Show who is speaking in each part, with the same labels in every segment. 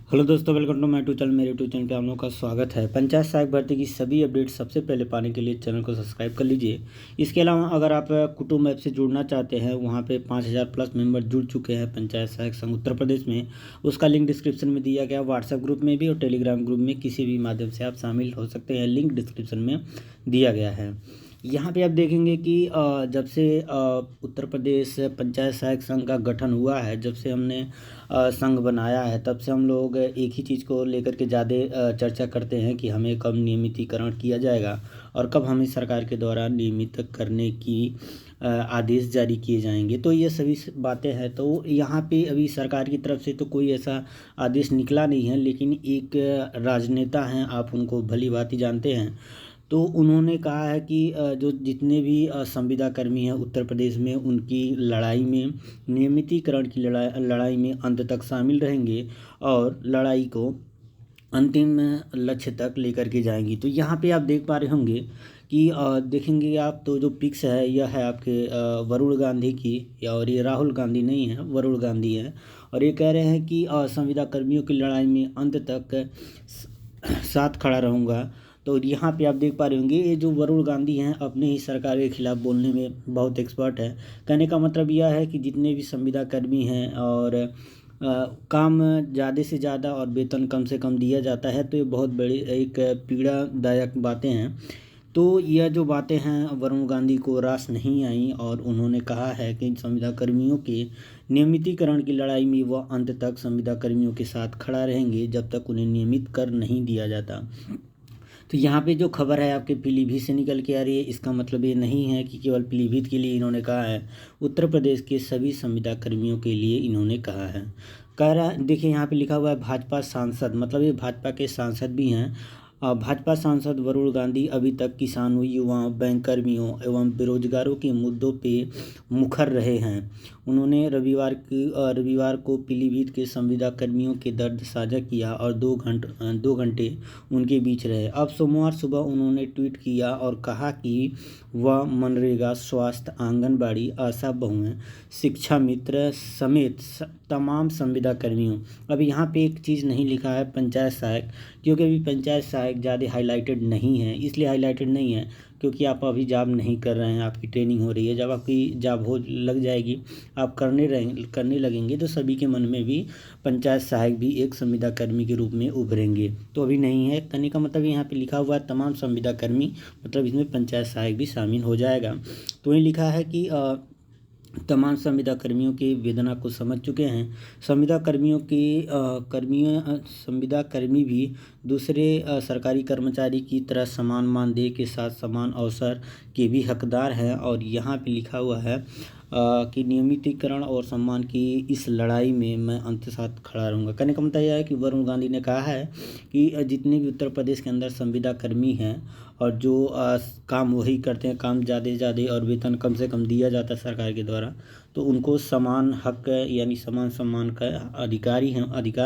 Speaker 1: Hello दोस्तों, welcome to my YouTube channel. मेरे YouTube channel पे आप लोगों का स्वागत है। पंचायत सहायक भर्ती की सभी अपडेट सबसे पहले पाने के लिए चैनल को सब्सक्राइब कर लीजिए। इसके अलावा अगर आप कुटुंब ऐप से जुड़ना चाहते हैं, वहाँ पे 5000 प्लस मेंबर जुड़ चुके हैं पंचायत सहायक संघ उत्तर प्रदेश में। उसका लिंक डिस्क्रिप्शन में दिया गया, व्हाट्सएप ग्रुप में भी और टेलीग्राम ग्रुप में किसी भी माध्यम से आप शामिल हो सकते हैं। लिंक डिस्क्रिप्शन में दिया गया है। यहाँ पे आप देखेंगे कि जब से उत्तर प्रदेश पंचायत सहायक संघ का गठन हुआ है, जब से हमने संघ बनाया है, तब से हम लोग एक ही चीज़ को लेकर के ज़्यादा चर्चा करते हैं कि हमें कब नियमितीकरण किया जाएगा और कब हमें सरकार के द्वारा नियमित करने की आदेश जारी किए जाएंगे। तो ये सभी बातें हैं। तो यहाँ पे अभी सरकार की तरफ से तो कोई ऐसा आदेश निकला नहीं है, लेकिन एक राजनेता हैं, आप उनको भली भांति जानते हैं। तो उन्होंने कहा है कि जो जितने भी संविदा कर्मी हैं उत्तर प्रदेश में, उनकी लड़ाई में, नियमितीकरण की लड़ाई में अंत तक शामिल रहेंगे और लड़ाई को अंतिम लक्ष्य तक लेकर के जाएंगी। तो यहाँ पे आप देख पा रहे होंगे कि देखेंगे आप तो जो पिक्स है, यह है आपके वरुण गांधी की, या और ये राहुल गांधी नहीं है, वरुण गांधी है। और ये कह रहे हैं कि संविदा कर्मियों की लड़ाई में अंत तक साथ खड़ा रहूँगा। तो यहाँ पे आप देख पा रहे होंगे, ये जो वरुण गांधी हैं अपने ही सरकार के खिलाफ बोलने में बहुत एक्सपर्ट है। कहने का मतलब यह है कि जितने भी संविदा कर्मी हैं और काम ज़्यादा से ज़्यादा और वेतन कम से कम दिया जाता है, तो ये बहुत बड़ी एक पीड़ादायक बातें हैं। तो यह जो बातें हैं वरुण गांधी को रास नहीं आई और उन्होंने कहा है कि संविदा कर्मियों के नियमितीकरण की लड़ाई में वह अंत तक संविदा कर्मियों के साथ खड़ा रहेंगे जब तक उन्हें नियमित कर नहीं दिया जाता। तो यहाँ पे जो खबर है आपके पीलीभीत से निकल के आ रही है, इसका मतलब ये नहीं है कि केवल पीलीभीत के लिए इन्होंने कहा है, उत्तर प्रदेश के सभी संविदा कर्मियों के लिए इन्होंने कहा है। कह रहा देखिए, यहाँ पे लिखा हुआ है भाजपा सांसद, मतलब ये भाजपा के सांसद भी हैं। भाजपा सांसद वरुण गांधी अभी तक किसानों, युवाओं, बैंक कर्मियों एवं बेरोजगारों के मुद्दों पे मुखर रहे हैं। उन्होंने रविवार को पीलीभीत के संविदा कर्मियों के दर्द साझा किया और 2 घंटे उनके बीच रहे। अब सोमवार सुबह उन्होंने ट्वीट किया और कहा कि वह मनरेगा, स्वास्थ्य, आंगनबाड़ी, आशा बहुएं, शिक्षा मित्र समेत तमाम संविदा कर्मियों। अब यहाँ पे एक चीज़ नहीं लिखा है पंचायत सहायक, क्योंकि अभी पंचायत सहायक ज़्यादा हाईलाइटेड नहीं है। इसलिए हाईलाइटेड नहीं है क्योंकि आप अभी जॉब नहीं कर रहे हैं, आपकी ट्रेनिंग हो रही है। जब आपकी जॉब हो लग जाएगी, आप करने लगेंगे, तो सभी के मन में भी पंचायत सहायक भी एक संविदा कर्मी के रूप में उभरेंगे। तो अभी नहीं है। कहने का मतलब यहाँ पे लिखा हुआ है तमाम संविदा कर्मी, मतलब इसमें पंचायत सहायक भी शामिल हो जाएगा। तो ये लिखा है कि तमाम संविदा कर्मियों की वेदना को समझ चुके हैं। संविदा कर्मियों की संविदा कर्मी भी दूसरे सरकारी कर्मचारी की तरह समान मानदेय के साथ समान अवसर के भी हकदार हैं। और यहाँ पे लिखा हुआ है कि नियमितीकरण और सम्मान की इस लड़ाई में मैं अंत साथ खड़ा रहूँगा। कहने का मतलब यह है कि वरुण गांधी ने कहा है कि जितने भी उत्तर प्रदेश के अंदर संविदा कर्मी हैं और जो काम वही करते हैं, काम ज़्यादा से ज़्यादा और वेतन कम से कम दिया जाता है सरकार के द्वारा, तो उनको समान हक यानी समान सम्मान का अधिकार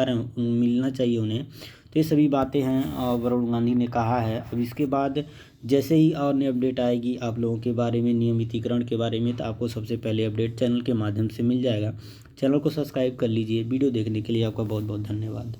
Speaker 1: है मिलना चाहिए उन्हें। तो ये सभी बातें हैं वरुण गांधी ने कहा है। अब इसके बाद जैसे ही और नई अपडेट आएगी आप लोगों के बारे में, नियमितीकरण के बारे में, तो आपको सबसे पहले अपडेट चैनल के माध्यम से मिल जाएगा। चैनल को सब्सक्राइब कर लीजिए। वीडियो देखने के लिए आपका बहुत बहुत धन्यवाद।